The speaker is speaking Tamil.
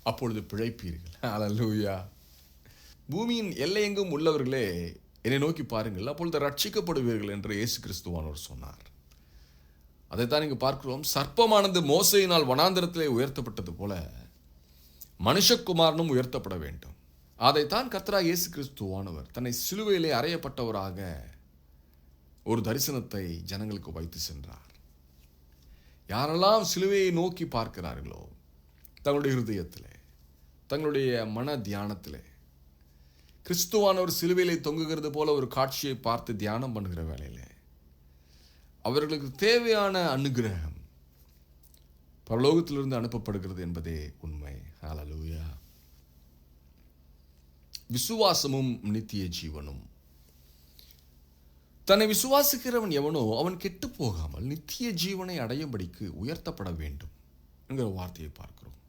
அப்பொழுது பிழைப்பீர்கள். அல்லேலூயா. பூமியின் எல்லையெங்கும் உள்ளவர்களே என்னை நோக்கி பாருங்கள், அப்பொழுது ரட்சிக்கப்படுவீர்கள் என்று இயேசு கிறிஸ்துவானவர் சொன்னார். அதைத்தான் இங்கு பார்க்கிறோம். சர்ப்பமானது மோசையினால் வனாந்திரத்திலே உயர்த்தப்பட்டது போல மனுஷகுமாரனும் உயர்த்தப்பட வேண்டும். அதைத்தான் கர்த்தராகிய இயேசு கிறிஸ்துவானவர் தன்னை சிலுவையிலே அறையப்பட்டவராக ஒரு தரிசனத்தை ஜனங்களுக்கு வைத்து சென்றார். யாரெல்லாம் சிலுவையை நோக்கி பார்க்கிறார்களோ, தங்களுடைய இருதயத்திலே, தங்களுடைய மன தியானத்திலே கிறிஸ்துவானவர் சிலுவையிலே தொங்குகிறது போல ஒரு காட்சியை பார்த்து தியானம் பண்ணுகிற வேளையிலே அவர்களுக்கு தேவையான அனுகிரகம் பரலோகத்திலிருந்து அனுப்பப்படுகிறது என்பதே உண்மை. ஹல்லேலூயா. விசுவாசமும் நித்திய ஜீவனும். தன்னை விசுவாசிக்கிறவன் எவனோ அவன் கெட்டு போகாமல் நித்திய ஜீவனை அடையும்படிக்கு உயர்த்தப்பட வேண்டும் என்கிற வார்த்தையை பார்க்கிறோம்.